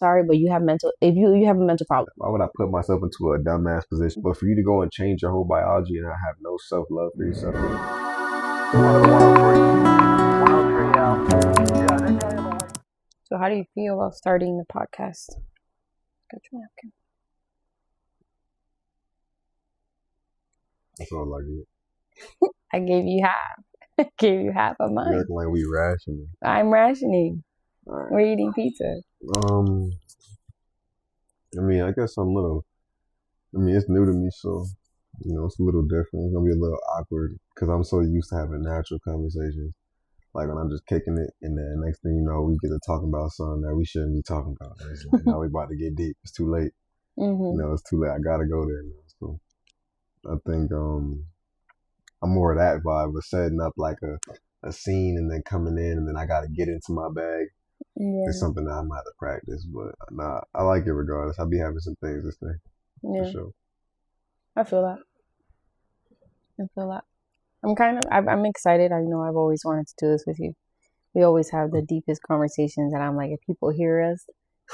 sorry, but you have you have a mental problem. Why would I put myself into a dumbass position? But for you to go and change your whole biology and not have no self-love for yourself. So how do you feel about starting the podcast? Got your napkin. That's all I get. I gave you half. I gave you half of mine. You're acting like we rationing. I'm rationing. Right. We're eating pizza. I mean, I guess it's new to me, so, it's a little different. It's going to be a little awkward because I'm so used to having natural conversations. Like when I'm just kicking it, and then next thing you know, we get to talking about something that we shouldn't be talking about. And it's like, now we about to get deep. It's too late. It's too late. I got to go there now. So I think I'm more of that vibe, but setting up like a scene and then coming in and then I got to get into my bag. Yeah. It's something that I might have to practice, but nah, I like it regardless. I'll be having some things to say. Yeah. For sure. I feel that. I'm excited. I know I've always wanted to do this with you. We always have the deepest conversations, and I'm like, if people hear us,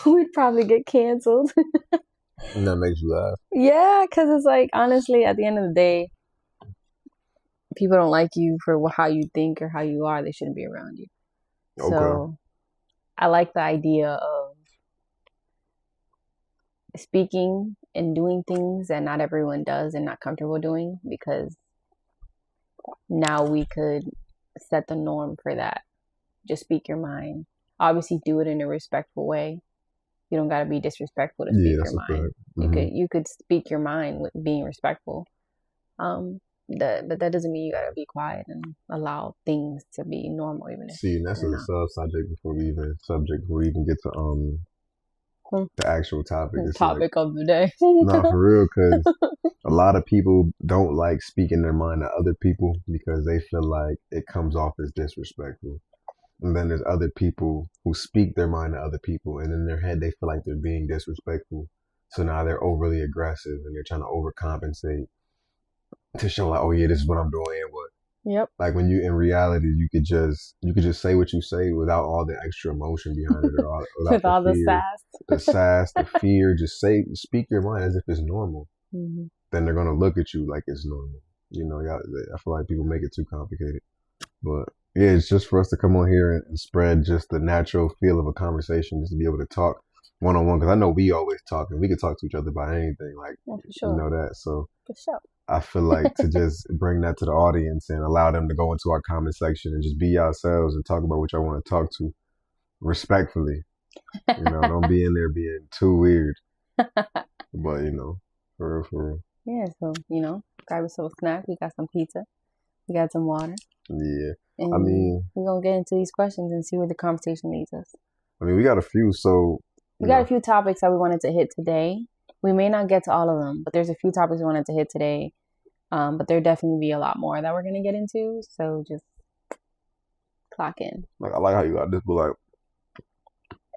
we'd probably get canceled. And that makes you laugh. Yeah, because it's like, honestly, at the end of the day, people don't like you for how you think or how you are. They shouldn't be around you. Okay. So I like the idea of speaking and doing things that not everyone does and not comfortable doing, because now we could set the norm for that. Just speak your mind. Obviously, do it in a respectful way. You don't got to be disrespectful to speak your mind. You could speak your mind with being respectful. But that doesn't mean you got to be quiet and allow things to be normal, even if. See, and that's a subject before we even get to the actual topic. Of the day. Not for real, because a lot of people don't like speaking their mind to other people because they feel like it comes off as disrespectful. And then there's other people who speak their mind to other people, and in their head they feel like they're being disrespectful. So now they're overly aggressive and they're trying to overcompensate to show like, oh yeah, this is what I'm doing and what. Yep. Like when you in reality, you could just say what you say without all the extra emotion behind it, or with all the sass, the fear. Just speak your mind as if it's normal. Mm-hmm. Then they're gonna look at you like it's normal. I feel like people make it too complicated. But yeah, it's just for us to come on here and spread just the natural feel of a conversation, just to be able to talk one-on-one. Because I know we always talk, and we can talk to each other about anything. Like, yeah, for sure. You know that. So for sure. I feel like to just bring that to the audience and allow them to go into our comment section and just be yourselves and talk about what y'all want to talk to respectfully. Don't be in there being too weird. But, for real. Yeah, so, grab yourself a snack. We got some pizza. We got some water. Yeah. And we're going to get into these questions and see where the conversation leads us. We got a few, so... We got a few topics that we wanted to hit today. We may not get to all of them, but there's a few topics we wanted to hit today. But there'll definitely be a lot more that we're going to get into. So just clock in. I like how you got this, but like,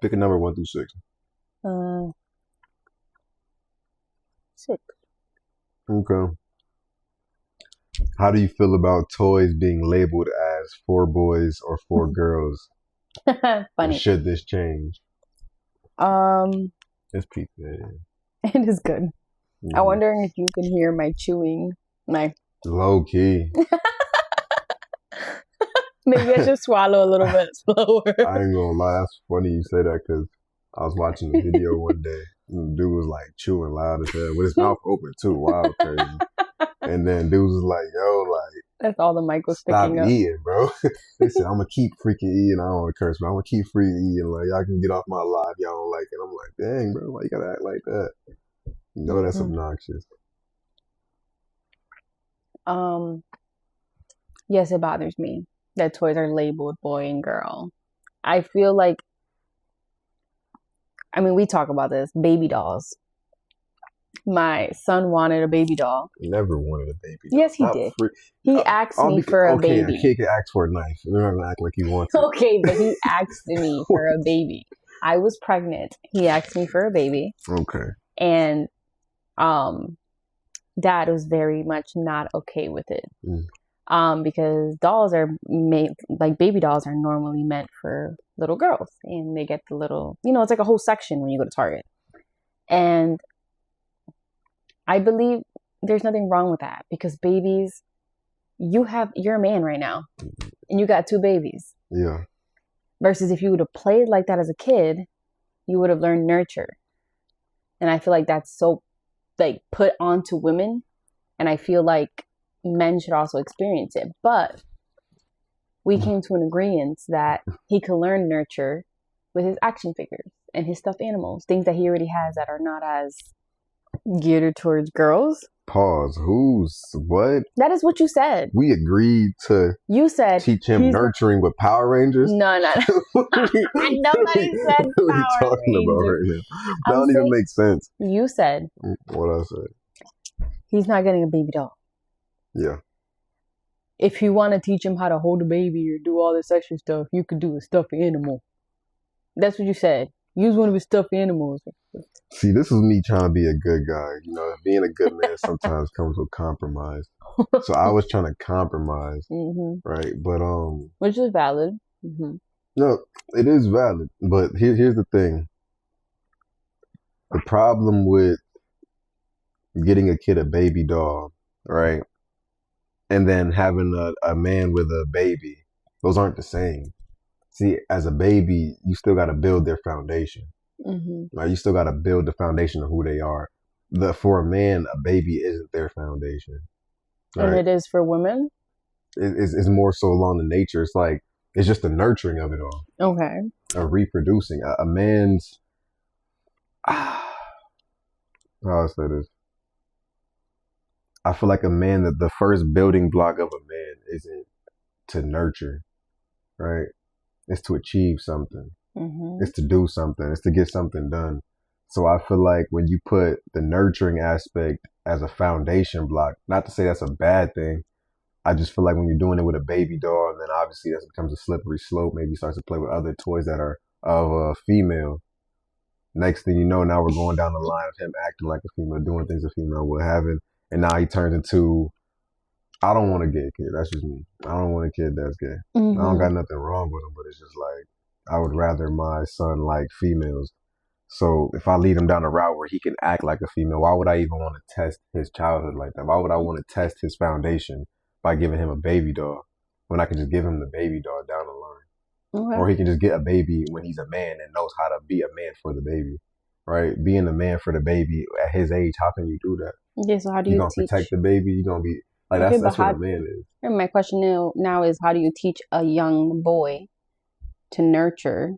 pick a number 1 through 6. 6. Okay. How do you feel about toys being labeled as for boys or for girls? Funny. And should this change? It's pizza. Yeah. It is good. Mm-hmm. I'm wondering if you can hear my chewing. Low key. Maybe I should swallow a little bit slower. I ain't gonna lie, that's funny you say that, because I was watching a video one day and the dude was like chewing loud as hell with his mouth open too. Wow, crazy. And then dude was like, yo, like, that's all the mic was picking up. Stop eating, bro. They said, I'm gonna keep freaking eating. I don't want to curse, but I'm gonna keep freaking eating. Like, y'all can get off my live. Y'all don't like it. I'm like, dang, bro, why you gotta act like that? That's obnoxious. Yes, it bothers me that toys are labeled boy and girl. I feel like, we talk about this, baby dolls. My son wanted a baby doll. Never wanted a baby doll. Yes, he did. He asked me for a baby. Okay, a kid can ask for a knife. They're not going to act like he wants it. Okay, but he asked me for a baby. I was pregnant. He asked me for a baby. Okay. And Dad was very much not okay with it. Because dolls are made, like baby dolls are normally meant for little girls, and they get the little, it's like a whole section when you go to Target. And I believe there's nothing wrong with that, because babies, you're a man right now and you got two babies. Yeah. Versus if you would have played like that as a kid, you would have learned nurture. And I feel like that's so like put onto women, and I feel like men should also experience it. But we came to an agreement that he could learn nurture with his action figures and his stuffed animals, things that he already has that are not as geared towards girls. Pause. Who's what? That is what you said. We agreed to. You said teach him nurturing with Power Rangers. No. Nobody said what are you Power talking Rangers. about right now? That don't even make sense. You said. What I said. He's not getting a baby doll. Yeah. If you want to teach him how to hold a baby or do all this extra stuff, you could do a stuffed animal. That's what you said. Use one of his stuffed animals. See, this is me trying to be a good guy. Being a good man sometimes comes with compromise. So I was trying to compromise, right? But which is valid. Mm-hmm. No, it is valid. But here's the thing. The problem with getting a kid a baby doll, right? And then having a man with a baby, those aren't the same. See, as a baby, you still got to build their foundation. Right? You still got to build the foundation of who they are. For a man, a baby isn't their foundation. Right? And it is for women? It's more so along the nature. It's like, it's just the nurturing of it all. Okay. Of reproducing. A man's... How do I say this? I feel like a man, that the first building block of a man isn't to nurture, right? It's to achieve something. It's to do something. It's to get something done. So I feel like when you put the nurturing aspect as a foundation block, not to say that's a bad thing, I just feel like when you're doing it with a baby doll, and then obviously that becomes a slippery slope, maybe starts to play with other toys that are of a female. Next thing you know, now we're going down the line of him acting like a female, doing things a female would have, and now he turns into, I don't want a gay kid. That's just me. I don't want a kid that's gay. I don't got nothing wrong with him, but it's just like, I would rather my son like females. So if I lead him down a route where he can act like a female, why would I even want to test his childhood like that? Why would I want to test his foundation by giving him a baby doll when I can just give him the baby doll down the line? Okay. Or he can just get a baby when he's a man and knows how to be a man for the baby, right? Being a man for the baby at his age, how can you do that? Yeah, so how do you gonna protect the baby? You're going to be, like, that's what a man is. And my question now is, how do you teach a young boy to nurture?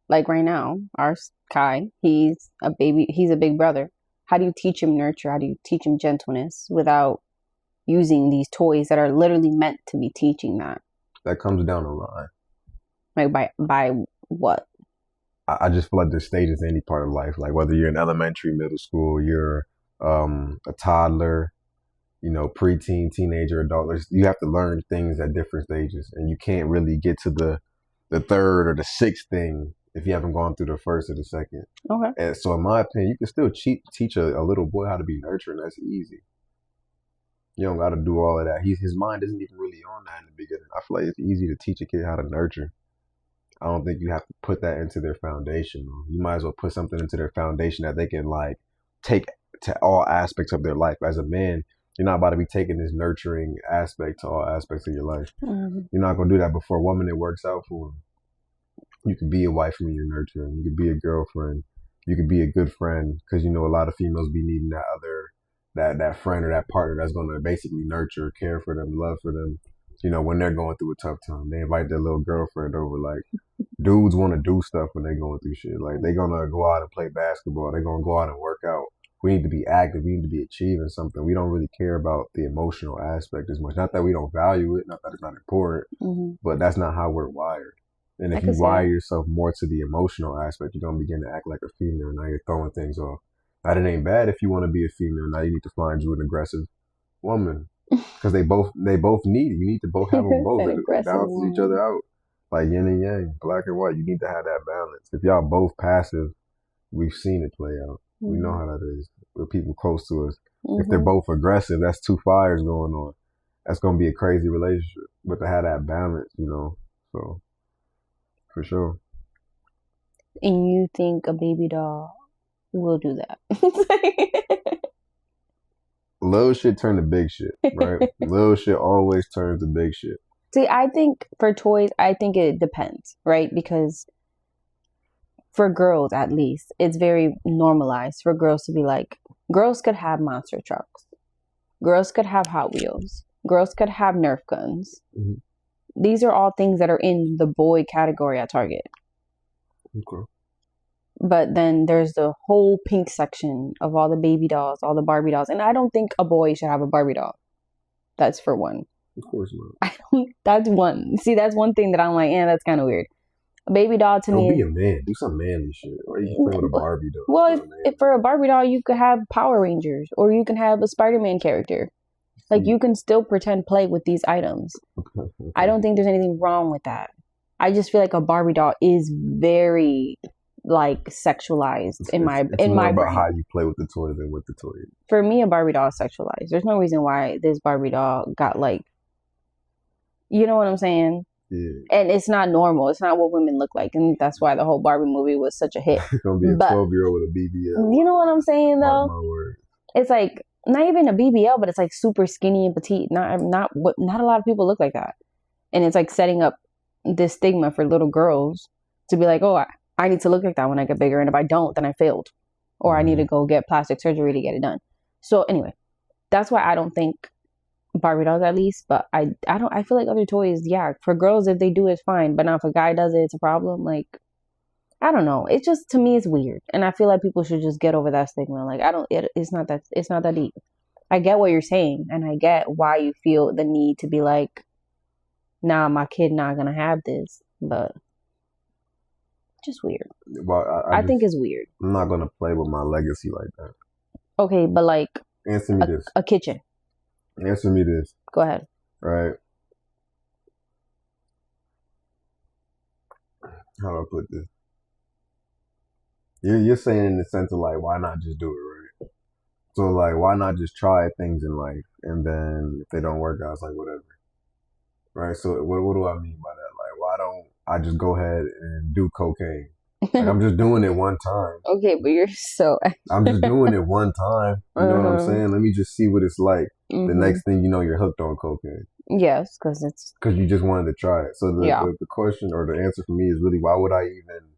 Like right now, our Kai, he's a baby, he's a big brother. How do you teach him nurture? How do you teach him gentleness without using these toys that are literally meant to be teaching that? That comes down the line. Like by what? I just feel like there's stages in any part of life. Like whether you're in elementary, middle school, you're a toddler, preteen, teenager, adult. You have to learn things at different stages, and you can't really get to the third or the sixth thing if you haven't gone through the first or the second. Okay. And so in my opinion, you can still teach a little boy how to be nurturing. That's easy. You don't got to do all of that. His mind isn't even really on that in the beginning. I feel like it's easy to teach a kid how to nurture. I don't think you have to put that into their foundation. You might as well put something into their foundation that they can like take to all aspects of their life. As a man, you're not about to be taking this nurturing aspect to all aspects of your life. You're not going to do that before a woman. It works out for them. You can be a wife when you're nurturing. You can be a girlfriend. You can be a good friend, because a lot of females be needing that other, that friend or that partner that's going to basically nurture, care for them, love for them. When they're going through a tough time, they invite their little girlfriend over. Like, dudes want to do stuff when they're going through shit. Like, they're going to go out and play basketball. They're going to go out and work out. We need to be active. We need to be achieving something. We don't really care about the emotional aspect as much. Not that we don't value it, not that it's not important, but that's not how we're wired. And if you wire yourself more to the emotional aspect, you're going to begin to act like a female. Now you're throwing things off. Now, it ain't bad if you want to be a female. Now you need to find you an aggressive woman, because they both need it. You need to both have them both. It balances each other out. Like yin and yang, black and white. You need to have that balance. If y'all both passive, we've seen it play out. We know how that is with people close to us. If they're both aggressive, that's two fires going on. that's gonna be a crazy relationship. But to have that balance, so for sure. And you think a baby doll will do that? Little shit turn to big shit, right? Little shit always turns to big shit. See, I think for toys, I think it depends, right? Because for girls, at least, it's very normalized for girls to be like, girls could have monster trucks. Girls could have Hot Wheels. Girls could have Nerf guns. Mm-hmm. These are all things that are in the boy category at Target. Okay. But then there's the whole pink section of all the baby dolls, all the Barbie dolls. And I don't think a boy should have a Barbie doll. That's for one. Of course not. That's one. See, that's one thing that I'm like, that's kind of weird. A baby doll to me. Don't be a man. Do some manly shit. Why are you playing with a Barbie doll? Well, if for a Barbie doll, you could have Power Rangers or you can have a Spider-Man character. Like, you can still pretend play with these items. Okay. I don't think there's anything wrong with that. I just feel like a Barbie doll is very, like, sexualized in my more about brain. how you play with the toy than with the toy. For me, a Barbie doll is sexualized. There's no reason why this Barbie doll got, like, you know what I'm saying? Yeah. And it's not normal. It's not what women look like. And that's why the whole Barbie movie was such a hit. It's going to be a 12-year-old with a BBL. You know what I'm saying, though? My word. It's like, not even a BBL, but it's like super skinny and petite. Not a lot of people look like that. And it's like setting up this stigma for little girls to be like, oh, I need to look like that when I get bigger. And if I don't, then I failed. Or I need to go get plastic surgery to get it done. So anyway, that's why I don't think Barbie dolls, at least. But I feel like other toys, yeah, for girls, if they do it's fine. But now if a guy does it, it's a problem. Like, I don't know. It's just, to me, it's weird. And I feel like people should just get over that stigma. Like, it's not that deep. I get what you're saying. And I get why you feel the need to be like, nah, my kid not going to have this. But just weird. Well, I think it's weird. I'm not going to play with my legacy like that. Okay, but like, answer me this. A kitchen. Answer me this. Go ahead. Right. How do I put this? You're saying in the sense of like, why not just do it, right? So like, why not just try things in life, and then if they don't work out, it's like whatever, right? So what do I mean by that? Like, why don't I just go ahead and do cocaine? Like, I'm just doing it one time. Okay, but you're so. I'm just doing it one time. You know what I'm saying? Let me just see what it's like. The next thing you know, you're hooked on cocaine. Yes, because you just wanted to try it. So the question or the answer for me is really, why would I even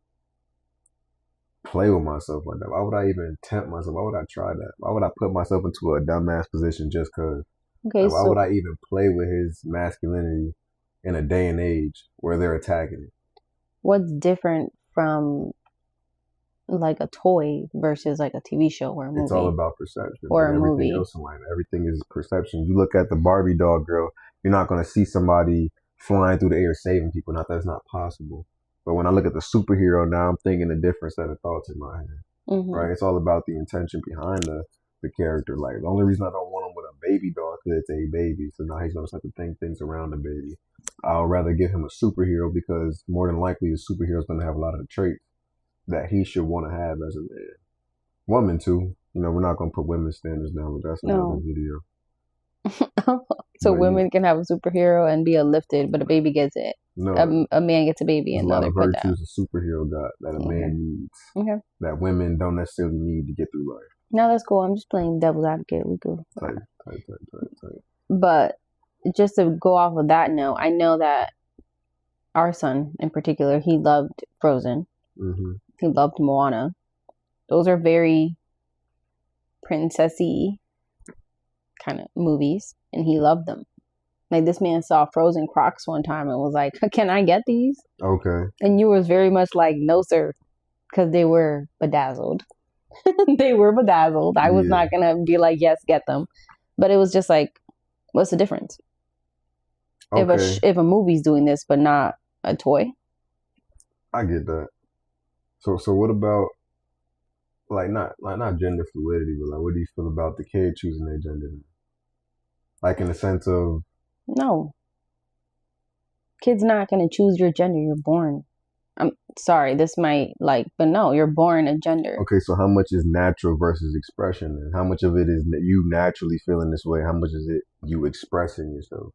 play with myself like that? Why would I even tempt myself? Why would I try that? Why would I put myself into a dumbass position just because? Okay, like, why would I even play with his masculinity in a day and age where they're attacking it? What's different from like a toy versus like a TV show or a movie? It's all about perception. Or like a movie. Else in life, everything is perception. You look at the Barbie doll girl, you're not going to see somebody flying through the air saving people. Not that it's not possible. But when I look at the superhero now, I'm thinking a different set of thoughts in my head. Right? It's all about the intention behind the character. Like, the only reason I don't want him with a baby doll is because it's a baby. So now he's going to have to think things around the baby. I'll rather give him a superhero because more than likely the superhero is going to have a lot of the traits that he should want to have as a man. Woman too. We're not going to put women's standards down, but that's another video. So women can have a superhero and be uplifted, but a baby gets it. No, a man gets a baby, and a lot of virtues a superhero got that a man needs. Okay. That women don't necessarily need to get through life. No, that's cool. I'm just playing devil's advocate. We cool. Tight. But just to go off of that note, I know that our son in particular, he loved Frozen. He loved Moana. Those are very princessy kind of movies, and he loved them. Like, this man saw Frozen Crocs one time and was like, can I get these? Okay. And you was very much like, no, sir, because they were bedazzled. They were bedazzled. I was not going to be like, yes, get them. But it was just like, what's the difference? Okay. If a movie's doing this, but not a toy. I get that. So what about, like not gender fluidity, but like, what do you feel about the kid choosing their gender? Like, in the sense of, no, kid's not gonna choose your gender. You're born. I'm sorry, this might but no, you're born a gender. Okay, so how much is natural versus expression, and how much of it is you naturally feeling this way? How much is it you expressing yourself?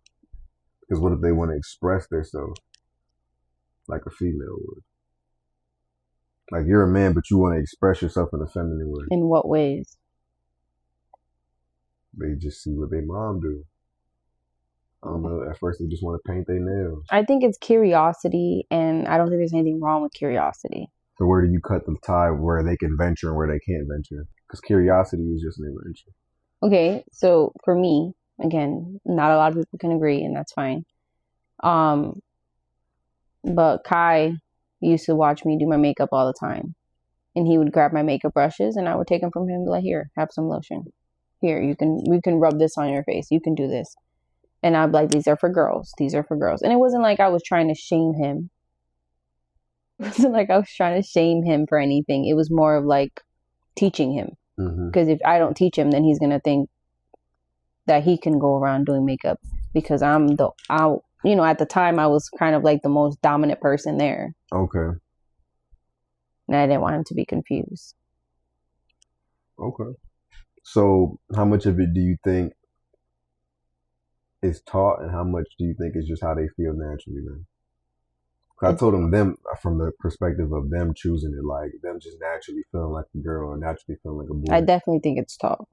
Because what if they want to express themselves like a female would? Like you're a man, but you want to express yourself in a feminine way. In what ways? They just see what their mom do. I don't know. At first, they just want to paint their nails. I think it's curiosity, and I don't think there's anything wrong with curiosity. So where do you cut the tie where they can venture and where they can't venture? Because curiosity is just an adventure. Okay, so for me, again, not a lot of people can agree, and that's fine. But Kai used to watch me do my makeup all the time, and he would grab my makeup brushes, and I would take them from him and be like, "Here, have some lotion. Here, you can rub this on your face. You can do this." And I'd be like, "These are for girls. These are for girls." And it wasn't like I was trying to shame him. It wasn't like I was trying to shame him for anything. It was more of like teaching him. Because if I don't teach him, then he's gonna think that he can go around doing makeup because at the time I was kind of like the most dominant person there. Okay. And I didn't want him to be confused. Okay. So how much of it do you think is taught and how much do you think is just how they feel naturally then? I told them from the perspective of them choosing it, like them just naturally feeling like a girl or naturally feeling like a boy. I definitely think it's taught.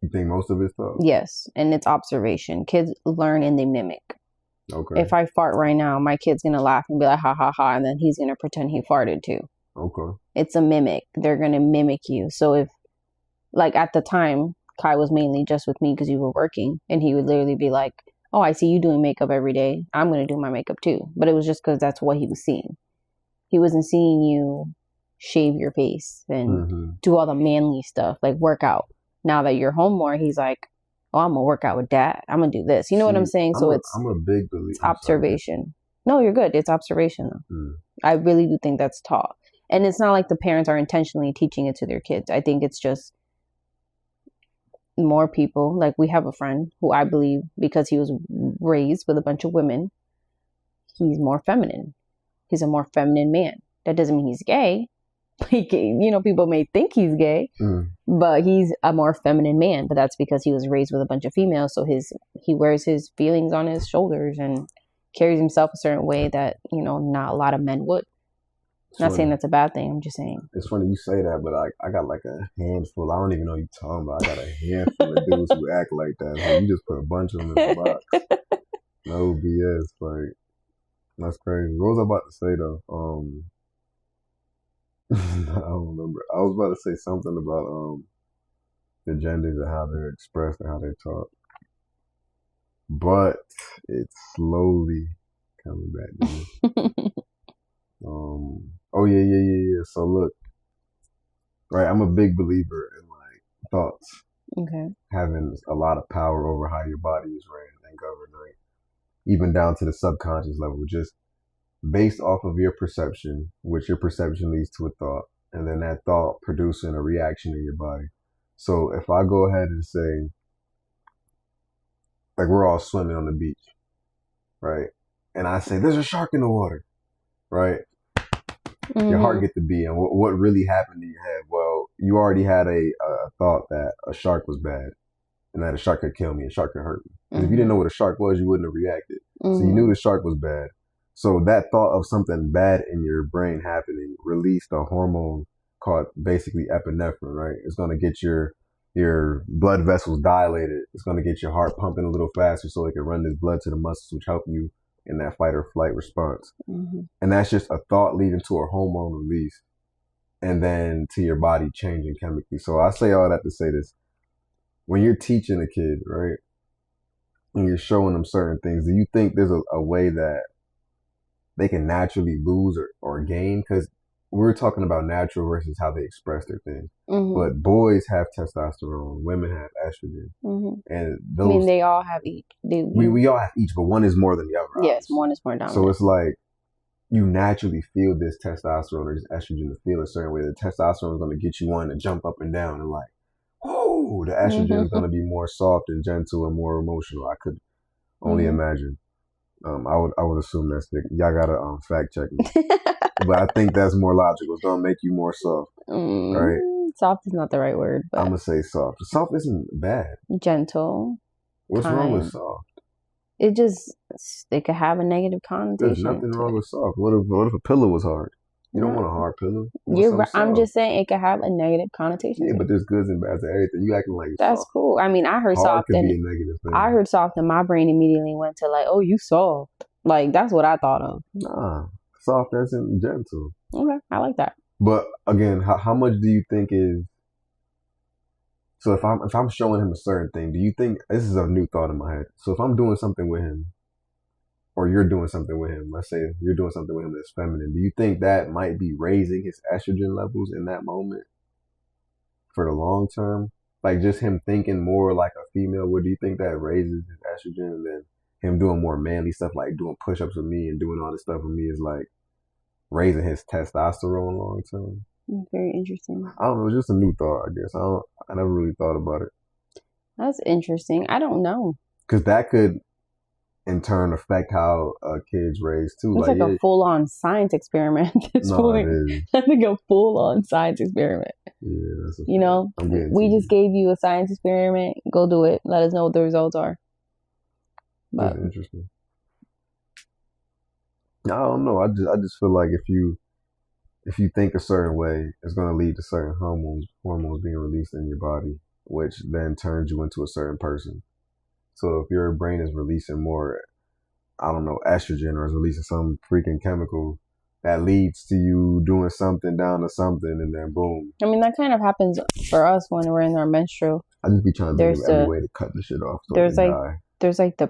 You think most of it's taught? Yes, and it's observation. Kids learn and they mimic. Okay. If I fart right now, my kid's gonna laugh and be like, ha ha ha, and then he's gonna pretend he farted too. Okay. It's a mimic. They're gonna mimic you. So if, like at the time, Kai was mainly just with me because you were working, and he would literally be like, "Oh, I see you doing makeup every day. I'm gonna do my makeup too." But it was just because that's what he was seeing. He wasn't seeing you shave your face and do all the manly stuff, like work out. Now that you're home more, he's like, "Oh, I'm gonna work out with dad. I'm gonna do this." You know what I'm saying? So I'm a big believer. It's observation. No, you're good. It's observation though. I really do think that's taught. And it's not like the parents are intentionally teaching it to their kids. I think it's just more people. Like we have a friend who I believe, because he was raised with a bunch of women, he's more feminine. He's a more feminine man. That doesn't mean he's gay. People may think he's gay, but he's a more feminine man. But that's because he was raised with a bunch of females. So he wears his feelings on his shoulders and carries himself a certain way that, not a lot of men would. Not saying that's a bad thing. I'm just saying. It's funny you say that, but I got like a handful. I don't even know what you're talking about. I got a handful of dudes who act like that. So you just put a bunch of them in the box. No BS. Like, that's crazy. What was I about to say though? I don't remember. I was about to say something about the genders and how they're expressed and how they're taught. But it's slowly coming back to me. Oh yeah. So look, right, I'm a big believer in like thoughts. Okay. Having a lot of power over how your body is ran and governed, right? Even down to the subconscious level, just based off of your perception, which your perception leads to a thought, and then that thought producing a reaction in your body. So if I go ahead and say, like we're all swimming on the beach, right? And I say, there's a shark in the water, right? Your heart gets to beat, and what really happened in your head? Well, you already had a thought that a shark was bad, and that a shark could kill me, a shark could hurt me. If you didn't know what a shark was, you wouldn't have reacted. So you knew the shark was bad. So that thought of something bad in your brain happening released a hormone called basically epinephrine, right? It's going to get your blood vessels dilated. It's going to get your heart pumping a little faster so it can run this blood to the muscles, which help you in that fight or flight response. And that's just a thought leading to a hormone release and then to your body changing chemically. So I say all that to say this. When you're teaching a kid, right, and you're showing them certain things, do you think there's a way that they can naturally lose or gain? Because we're talking about natural versus how they express their things. But boys have testosterone, women have estrogen, and those. I mean, they all have each. We all have each, but one is more than the other. Yes, one is more dominant. So it's like you naturally feel this testosterone or this estrogen to feel a certain way. The testosterone is going to get you on to jump up and down and like, whoa. The estrogen is going to be more soft and gentle and more emotional. I could only imagine. I would assume that's the y'all gotta fact check me, but I think that's more logical. It's gonna make you more soft, right? Soft is not the right word, I'm but gonna say soft. Soft isn't bad. gentle, What's wrong with kind. soft? It could have a negative There's connotation nothing to wrong it. with soft. What if a pillow was hard? You don't No, want a hard pillow. You want you're something right. I'm soft. just saying it could have a negative connotation Yeah, to but it. there's goods and bads to everything. You acting like That's soft. cool. I mean, Hard could be a negative I thing. heard soft, and my brain immediately went to like, oh, you soft. Like that's what I thought of. Nah, soft as in gentle. Okay, I like that. But again, how much do you think is so? If I'm showing him a certain thing, do you think this is a new thought in my head? So if I'm doing something with him, or you're doing something with him, let's say you're doing something with him that's feminine, do you think that might be raising his estrogen levels in that moment for the long term? Like just him thinking more like a female, what do you think that raises his estrogen, and then him doing more manly stuff like doing push-ups with me and doing all this stuff with me is like raising his testosterone long term? Very interesting. I don't know. It's just a new thought, I guess. I never really thought about it. That's interesting. I don't know. Because that could, in turn, affect how kids raised too. It's Like, like yeah, a full-on science experiment at this no, it point. is. That's like a full-on science experiment. Yeah, that's a You fact. know, I'm getting we to just gave you a science experiment. Go do it. Let us know what the results are. But that's interesting. I don't know. I just feel like if you think a certain way, it's going to lead to certain hormones being released in your body, which then turns you into a certain person. So if your brain is releasing more, I don't know, estrogen, or is releasing some freaking chemical that leads to you doing something down to something, and then boom. I mean, that kind of happens for us when we're in our menstrual. I just be trying to think of There's every the way to cut the shit off so I there's can like die. there's like the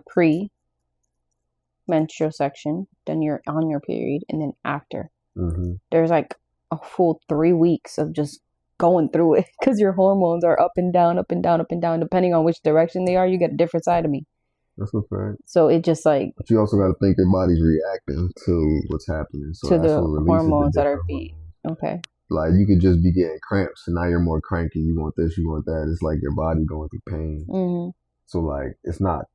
pre-menstrual section, then you're on your period, and then after. Mm-hmm. There's like a full 3 weeks of just going through it because your hormones are up and down, up and down, up and down. Depending on which direction they are, you get a different side of me. That's a fact. So it just like, but you also got to think your body's reacting to what's happening. So to that's the what releases hormones the that are different being hormones. okay. Like you could just be getting cramps, and now you're more cranky. You want this, you want that. It's like your body going through pain. Mm-hmm. So like it's not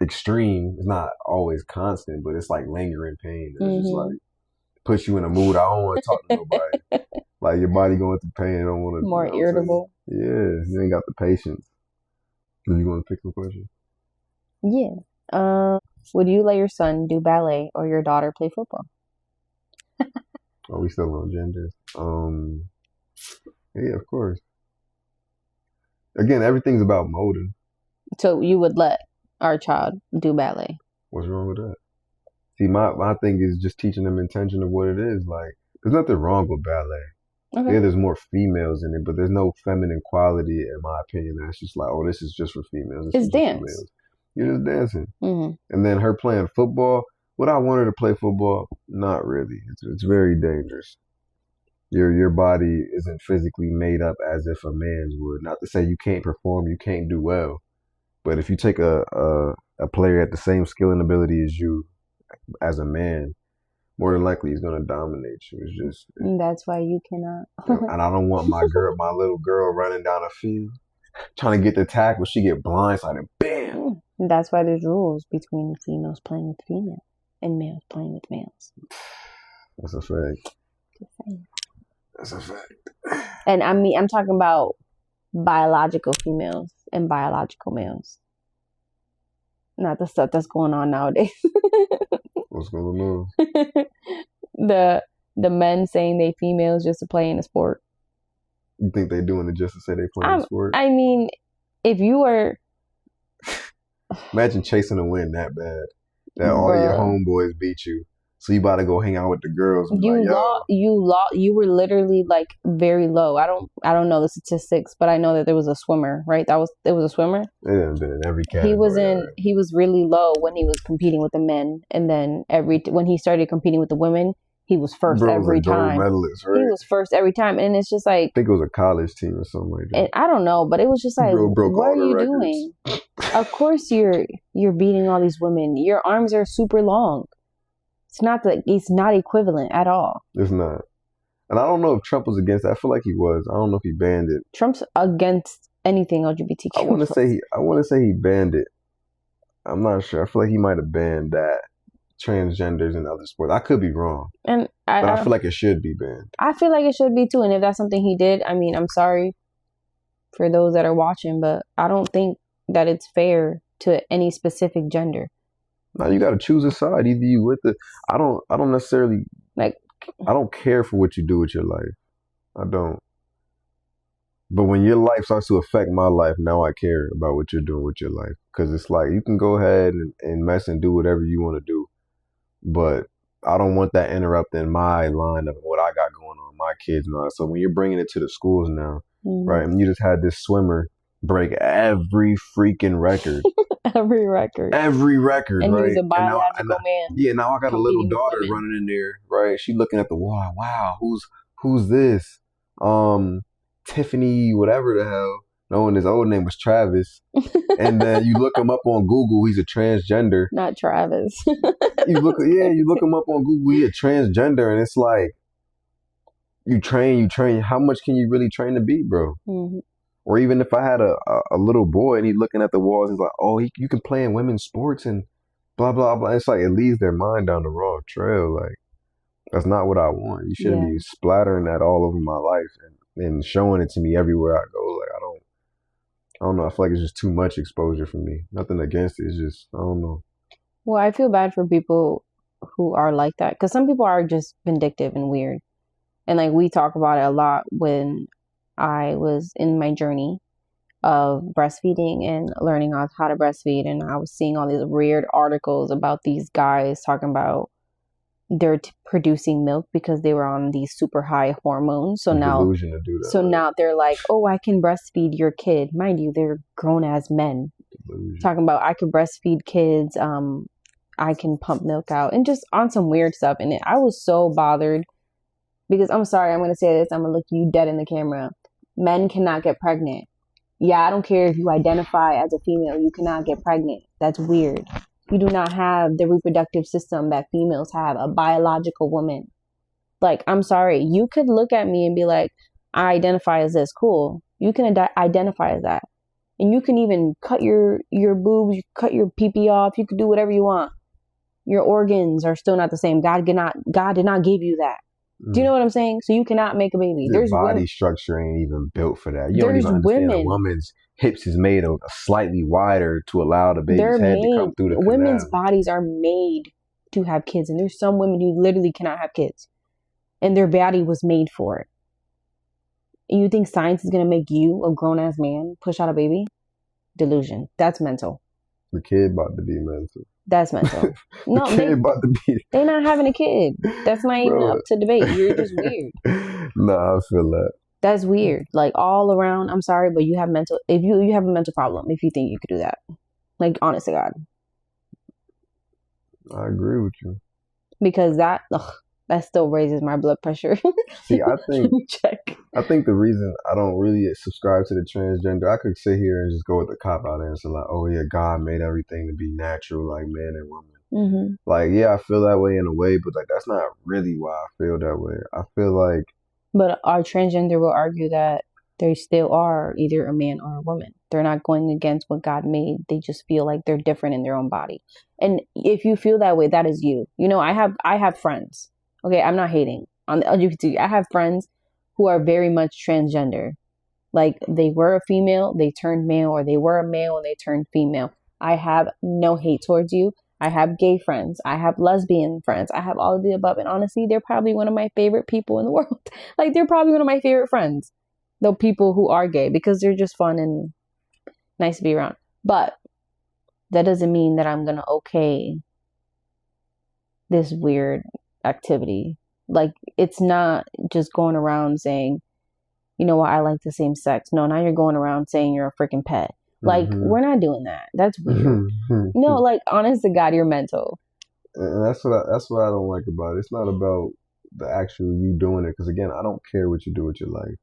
extreme. It's not always constant, but it's like lingering pain. And it's just like puts you in a mood. I don't want to talk to nobody. Like your body going through pain. I don't want to. More irritable. Yeah, you ain't got the patience. Do you want to pick some questions? Yeah. Would you let your son do ballet or your daughter play football? Are we still on genders? Yeah, of course. Again, everything's about molding. So you would let our child do ballet? What's wrong with that? See, my thing is just teaching them intention of what it is. Like, there's nothing wrong with ballet. Okay. Yeah, there's more females in it, but there's no feminine quality, in my opinion. That's just like, oh, this is just for females. It's dance. You're just dancing. Mm-hmm. And then her playing football. Would I want her to play football? Not really. It's very dangerous. Your body isn't physically made up as if a man's would. Not to say you can't perform, you can't do well, but if you take a player at the same skill and ability as you, as a man, more than likely he's gonna dominate you. It's just that's why you cannot. and I don't want my little girl running down the field trying to get the tackle. She get blindsided, bam. That's why there's rules between females playing with females and males playing with males. That's a fact. That's a fact. And I mean, I'm talking about biological females and biological males. Not the stuff that's going on nowadays. What's going on? The men saying they females just to play in a sport. You think they doing it just to say they playing a sport? I mean, if you were... Imagine chasing a win that bad. That all your homeboys beat you. So you about to go hang out with the girls. You were literally like very low. I don't know the statistics, but I know that there was a swimmer, right? It was a swimmer. It had been in every category. He was really low when he was competing with the men, and then when he started competing with the women, he was first every time. Medalist, right? He was first every time, and it's just like, I think it was a college team or something like that. And I don't know, but it was just like, what are you doing? Of course you're beating all these women. Your arms are super long. It's not equivalent at all. It's not. And I don't know if Trump was against it. I feel like he was. I don't know if he banned it. Trump's against anything LGBTQ. I want to say he banned it. I'm not sure. I feel like he might have banned that transgenders in other sports. I could be wrong, And but I feel like it should be banned. I feel like it should be too. And if that's something he did, I mean, I'm sorry for those that are watching, but I don't think that it's fair to any specific gender. Now you got to choose a side. Either you with the. I don't necessarily Like, I don't care for what you do with your life. I don't. But when your life starts to affect my life, now I care about what you're doing with your life. Because it's like you can go ahead and mess and do whatever you want to do. But I don't want that interrupting my line of what I got going on, my kids and all that. So when you're bringing it to the schools now, right, and you just had this swimmer break every freaking record. Every record, and right? he's a biological man. Yeah, now I got a little competing with daughter women. running in there, right? She looking at the wall. Wow, who's this? Tiffany, whatever the hell. No, and his old name was Travis. And then you look him up on Google, he's a transgender. Not Travis. you look him up on Google, he's a transgender, and it's like you train. How much can you really train to be, bro? Mm-hmm. Or even if I had a little boy and he's looking at the walls, he's like, oh, you can play in women's sports and blah, blah, blah. It's like it leads their mind down the wrong trail. Like, that's not what I want. You shouldn't be splattering that all over my life and showing it to me everywhere I go. Like, I don't know. I feel like it's just too much exposure for me. Nothing against it. It's just, I don't know. Well, I feel bad for people who are like that. Because some people are just vindictive and weird. And like we talk about it a lot when I was in my journey of breastfeeding and learning how to breastfeed. And I was seeing all these weird articles about these guys talking about they're producing milk because they were on these super high hormones. So now they're like, oh, I can breastfeed your kid. Mind you, they're grown as men. Delusion. Talking about I can breastfeed kids. I can pump milk out and just on some weird stuff. And I was so bothered because I'm sorry, I'm going to say this. I'm going to look you dead in the camera. Men cannot get pregnant. Yeah, I don't care if you identify as a female. You cannot get pregnant. That's weird. You do not have the reproductive system that females have, a biological woman. Like, I'm sorry. You could look at me and be like, I identify as this. Cool. You can identify as that. And you can even cut your boobs, you cut your pee-pee off. You can do whatever you want. Your organs are still not the same. God did not give you that. Do you know what I'm saying? So you cannot make a baby. Your body structure ain't even built for that. You don't even understand a woman's hips is made a slightly wider to allow the baby's head to come through the canal. Women's bodies are made to have kids. And there's some women who literally cannot have kids. And their body was made for it. And you think science is going to make you, a grown-ass man, push out a baby? Delusion. That's mental. The kid about to be mental. That's mental. No, they're not having a kid. That's not even up to debate. You're just weird. Nah, I feel that. That's weird. Like all around, I'm sorry, but you have you have a mental problem if you think you could do that. Like, honest to God. I agree with you. Because that still raises my blood pressure. See, I think the reason I don't really subscribe to the transgender, I could sit here and just go with the cop-out answer, like, oh yeah, God made everything to be natural, like man and woman. Mm-hmm. Like, yeah, I feel that way in a way, but like that's not really why I feel that way. I feel like... But our transgender will argue that they still are either a man or a woman. They're not going against what God made. They just feel like they're different in their own body. And if you feel that way, that is you. You know, I have friends. Okay, I'm not hating on the LGBT. I have friends who are very much transgender. Like, they were a female, they turned male, or they were a male and they turned female. I have no hate towards you. I have gay friends. I have lesbian friends. I have all of the above. And honestly, they're probably one of my favorite people in the world. Like, they're probably one of my favorite friends. The people who are gay, because they're just fun and nice to be around. But that doesn't mean that I'm going to okay this weird activity. Like, it's not just going around saying, you know what, I like the same sex. No, now you're going around saying you're a freaking pet. Like, we're not doing that. That's weird. No, like, honest to God, you're mental. And that's what I don't like about it. It's not about the actual you doing it. Because again, I don't care what you do with your life.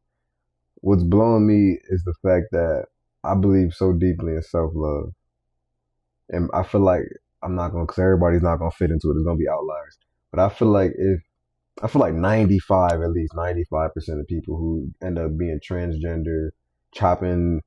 What's blowing me is the fact that I believe so deeply in self-love. And I feel like because everybody's not going to fit into it. There's going to be outliers. But I feel like 95% of people who end up being transgender, chopping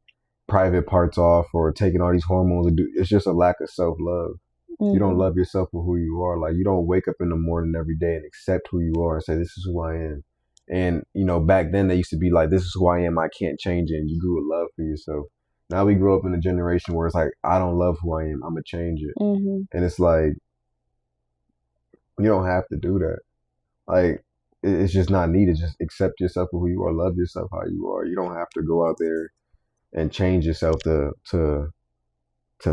private parts off or taking all these hormones. It's just a lack of self love. You don't Mm-hmm. love yourself for who you are. Like you don't wake up in the morning every day and accept who you are and say, this is who I am. And, back then they used to be like, this is who I am. I can't change it. And you grew a love for yourself. Now we grow up in a generation where it's like, I don't love who I am. I'm going to change it. Mm-hmm. And it's like, you don't have to do that. Like, it's just not needed. Just accept yourself for who you are. Love yourself how you are. You don't have to go out there and change yourself to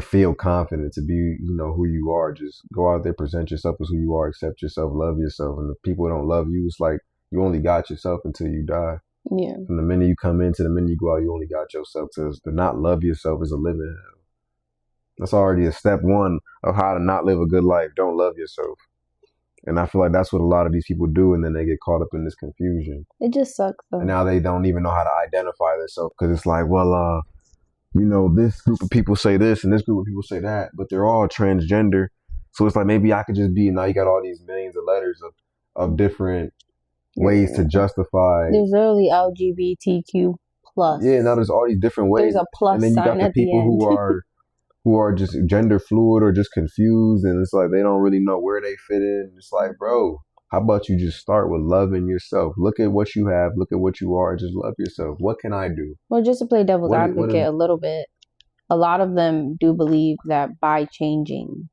feel confident, to be, who you are. Just go out there, present yourself as who you are, accept yourself, love yourself. And if people don't love you, it's like you only got yourself until you die. Yeah. From the minute you come in to the minute you go out, you only got yourself. To not love yourself is a living hell. That's already a step one of how to not live a good life. Don't love yourself. And I feel like that's what a lot of these people do, and then they get caught up in this confusion. It just sucks And though. now they don't even know how to identify themselves because it's like, well, this group of people say this and this group of people say that, but they're all transgender. So it's like maybe I could just be. Now you got all these millions of letters of different ways to justify. There's literally LGBTQ plus. Yeah, now there's all these different ways. There's a plus and then you got sign the at the people end. who are just gender fluid or just confused, and it's like they don't really know where they fit in. It's like, bro, how about you just start with loving yourself? Look at what you have, look at what you are, just love yourself. What can I do? Well, just to play devil's advocate a little bit, a lot of them do believe that by changing,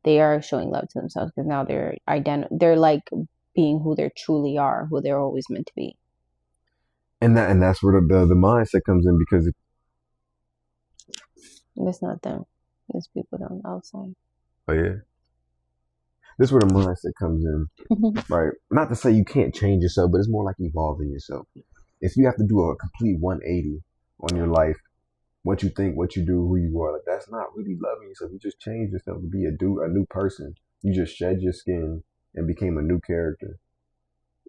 they are showing love to themselves because now they're like being who they truly are, who they're always meant to be. And that's where the mindset comes in, because it's not them. It's people on the outside. Oh yeah. This is where the mindset comes in. Right. Not to say you can't change yourself, but it's more like evolving yourself. If you have to do a complete 180 on your life, what you think, what you do, who you are, like that's not really loving yourself. You just change yourself to be a new person. You just shed your skin and became a new character.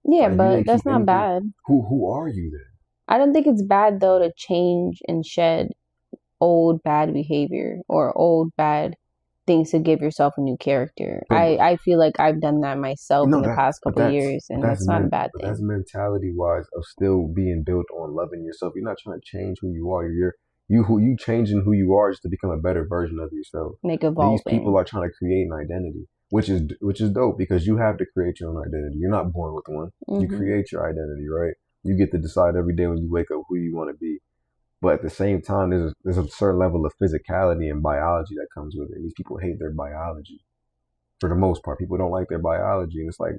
Yeah, like, but that's not bad. Who are you then? I don't think it's bad though to change and shed old bad behavior or old bad things to give yourself a new character. I feel like I've done that myself in the past couple of years, and that's not a bad thing. That's mentality wise of still being built on loving yourself. You're not trying to change who you are. You changing who you are just to become a better version of yourself. Like evolving. These people are trying to create an identity, which is dope, because you have to create your own identity. You're not born with one. Mm-hmm. You create your identity, right? You get to decide every day when you wake up who you want to be. But at the same time, there's a certain level of physicality and biology that comes with it. These people hate their biology. For the most part, people don't like their biology. And it's like,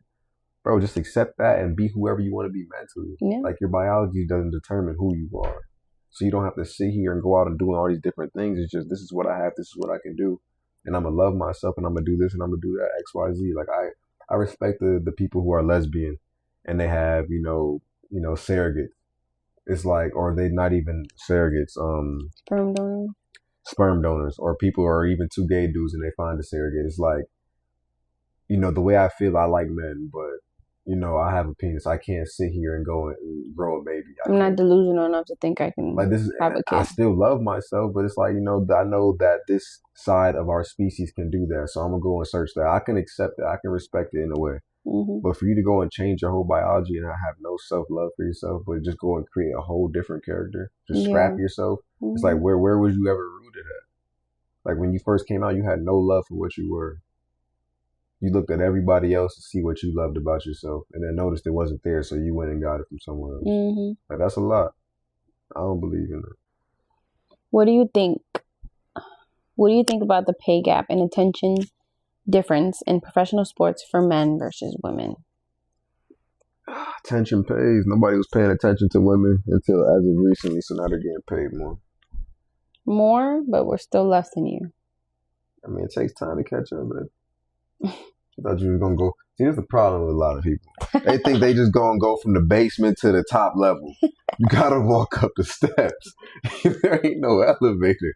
bro, just accept that and be whoever you want to be mentally. Yeah. Like your biology doesn't determine who you are. So you don't have to sit here and go out and do all these different things. It's just, this is what I have, this is what I can do. And I'm going to love myself, and I'm going to do this, and I'm going to do that, X, Y, Z. Like I respect the people who are lesbian and they have, surrogates. It's like, or they not even surrogates, sperm donors, or people are even two gay dudes and they find a surrogate. It's like, the way I feel, I like men, but I have a penis. I can't sit here and go and grow a baby. I'm not delusional enough to think I can have a kid. I still love myself, but it's like, I know that this side of our species can do that. So I'm gonna go and search that. I can accept it. I can respect it in a way. Mm-hmm. But for you to go and change your whole biology and not have no self-love for yourself, but just go and create a whole different character, just scrap yourself. Mm-hmm. It's like, where was you ever rooted at? Like when you first came out, you had no love for what you were. You looked at everybody else to see what you loved about yourself, and then noticed it wasn't there, so you went and got it from somewhere else. Mm-hmm. Like that's a lot. I don't believe in it. What do you think? What do you think about the pay gap and attention difference in professional sports for men versus women? Attention pays. Nobody was paying attention to women until as of recently, so now they're getting paid more. More, but we're still less than you. I mean, it takes time to catch up, but I thought you were going to go. See, here's the problem with a lot of people. They think they just going to go from the basement to the top level. You got to walk up the steps. There ain't no elevator.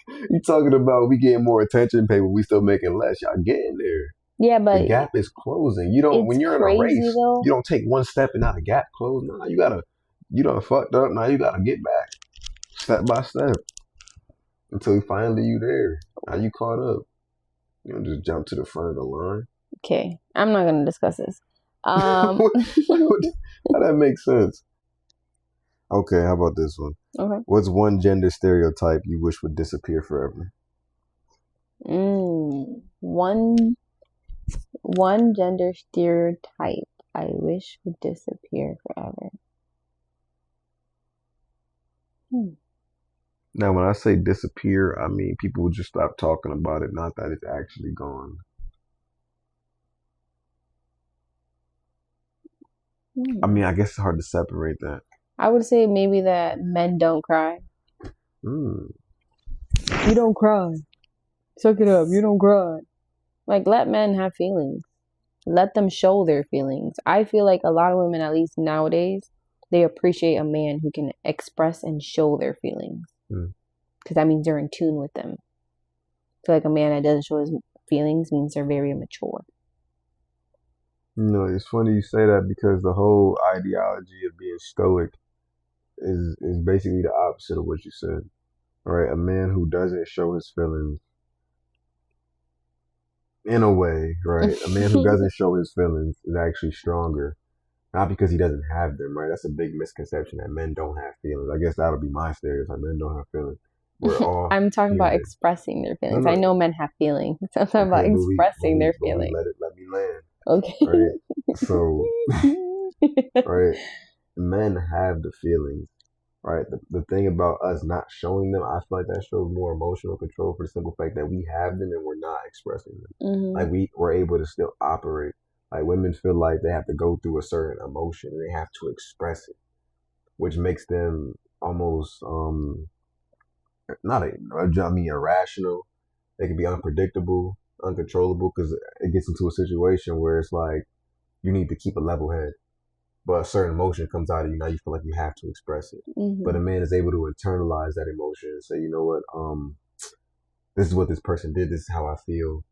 You talking about we getting more attention pay, but we still making less. Y'all getting there. Yeah, but the gap is closing. You don't, when you're in a race, though. You don't take one step and now the gap closed. No, you done fucked up. Now you got to get back step by step until finally you there. Now you caught up. You don't just jump to the front of the line. Okay, I'm not going to discuss this. How that makes sense? Okay, how about this one? Okay. What's one gender stereotype you wish would disappear forever? One gender stereotype I wish would disappear forever. Hmm. Now, when I say disappear, I mean people would just stop talking about it, not that it's actually gone. I Hmm. mean, I guess it's hard to separate that. I would say maybe that men don't cry. Mm. You don't cry. Suck it up. You don't cry. Like, let men have feelings. Let them show their feelings. I feel like a lot of women, at least nowadays, they appreciate a man who can express and show their feelings. Mm. Because that means they're in tune with them. I feel like a man that doesn't show his feelings means they're very immature. It's funny you say that because the whole ideology of being stoic is basically the opposite of what you said. Right? A man who doesn't show his feelings in a way, right? A man who doesn't show his feelings is actually stronger. Not because he doesn't have them, right? That's a big misconception that men don't have feelings. I guess that'll be my stereotype. Men don't have feelings. We're all I'm talking about human. expressing their No, feelings. I no. know men have feelings. I'm talking about Okay, expressing their but we feelings. let me land, Okay. right? So, right, men have the feelings, right? The thing about us not showing them, I feel like that shows more emotional control for the simple fact that we have them and we're not expressing them. Mm-hmm. Like we're able to still operate. Like women feel like they have to go through a certain emotion and they have to express it, which makes them almost not a, I mean irrational. They can be unpredictable, uncontrollable because it gets into a situation where it's like you need to keep a level head, but a certain emotion comes out of you. Now you feel like you have to express it. But a Mm-hmm. man is able to internalize that emotion and say, you know what, this is what this person did. This is how I feel.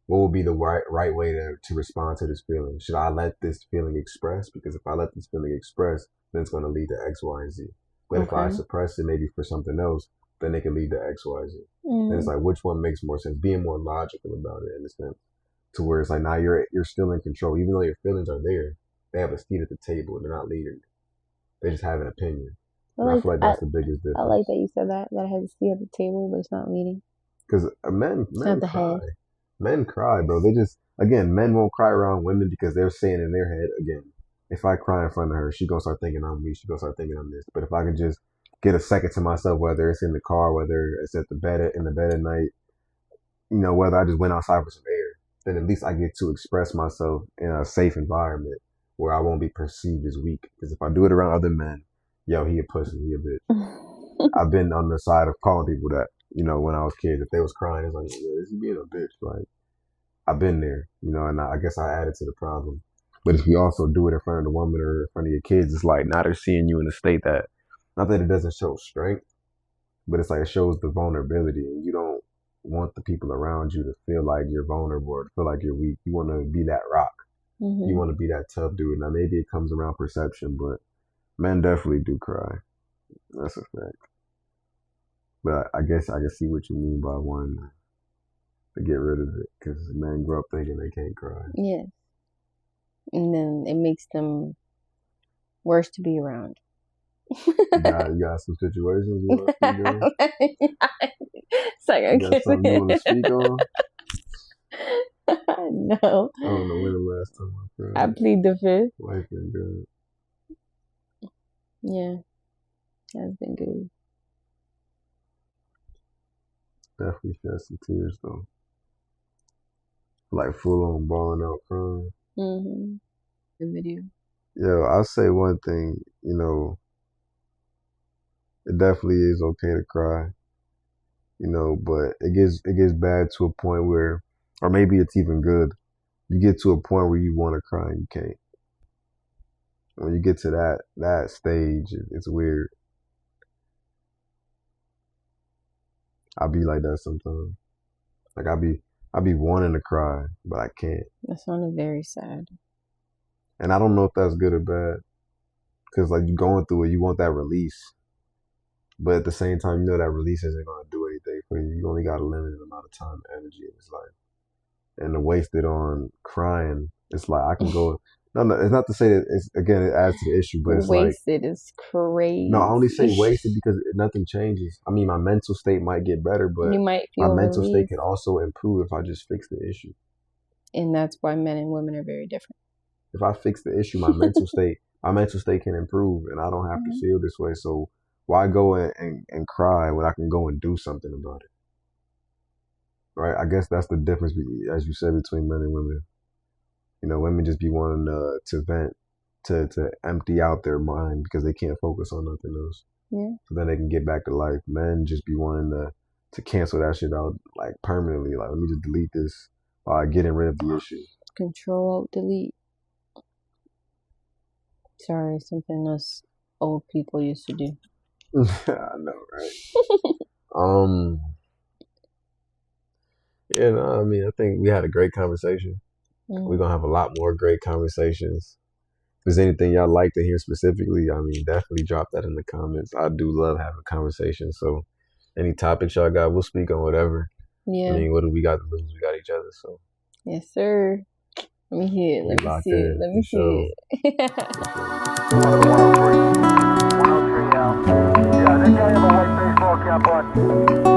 What would be the right way to respond to this feeling? Should I let this feeling express? Because if I let this feeling express, then it's going to lead to X, Y, and Z. But if I Okay. suppress it, maybe for something else, then it can lead to X, Y, Z. And it's Mm. like which one makes more sense? Being more logical about it in a sense, to where it's like now you're still in control, even though your feelings are there. They have a seat at the table. They're not leading. They just have an opinion. I And I like feel like I, that's the biggest I like difference. that you said that. That it has a seat at the table, but it's not leading. Because men It's not men the cry. head. Men cry, bro. They just again, men won't cry around women because they're saying in their head again, if I cry in front of her, she gonna start thinking I'm me. She gonna start thinking I'm this. But if I can just get a second to myself, whether it's in the car, whether it's at the bed in the bed at night, whether I just went outside for some air, then at least I get to express myself in a safe environment where I won't be perceived as weak. Because if I do it around other men, yo, he a pussy, he a bitch. I've been on the side of calling people that, when I was kids, if they was crying, it's like, yeah, is he being a bitch? Like, I've been there, and I guess I added to the problem. But if you also do it in front of the woman or in front of your kids, it's like now they're seeing you in a state that, not that it doesn't show strength, but it's like it shows the vulnerability, and you don't want the people around you to feel like you're vulnerable or to feel like you're weak. You want to be that rock. You Mm-hmm. want to be that tough dude. Now maybe it comes around perception, but men definitely do cry. That's a fact. But I guess I can see what you mean by wanting to get rid of it because men grow up thinking they can't cry. Yes. And then it makes them worse to be around. You got some situations you want to speak on? Sorry, You I'm got something you want to kidding. speak on? No. I don't know when the last time I I cried. plead the fifth. Life been good. Yeah, that's been good. Definitely shed some tears though. Like full on balling out crying. Mm-hmm. The video. Yo, I'll say one thing, it definitely is okay to cry, but it gets bad to a point where, or maybe it's even good. You get to a point where you want to cry and you can't. When you get to that stage, it's weird. I be like that sometimes. Like I be wanting to cry, but I can't. That sounded very sad. And I don't know if that's good or bad. Cause like you going through it, you want that release. But at the same time, you know that release isn't gonna do anything for you. You only got a limited amount of time and energy in this life. And to waste it on crying, it's like I can go. No, it's not to say that it's again it adds to the issue, but it's like Wasted is no, I only say crazy. wasted because nothing changes. I mean, my mental state might get better, but You might my feel mental state relief, could also improve if I just fix the issue. and that's why men and women are very different. If I fix the issue, my mental state can improve, and I don't have to Mhm. feel this way. So why go and cry when I can go and do something about it? Right? I guess that's the difference, as you said, between men and women. You know, women just be wanting to vent, to empty out their mind because they can't focus on nothing else. Yeah. So then they can get back to life. Men just be wanting to cancel that shit out like permanently. Like let me just delete this by getting rid of the issue. Control, delete. Sorry, something us old people used to do. I know, right? Um, yeah, no, I mean, I think we had a great conversation. We're gonna have a lot more great conversations. If there's anything y'all like to hear specifically, I mean, definitely drop that in the comments. I do love having conversations. So, any topics y'all got, we'll speak on whatever. I Yeah. mean, what do we got to lose? We got each other, so Yes, sir. Let me hear it. we Let me locked see it. in Let for me sure. hear it. For sure. 103. 103, Al. Yeah, they can't have a white baseball cap on.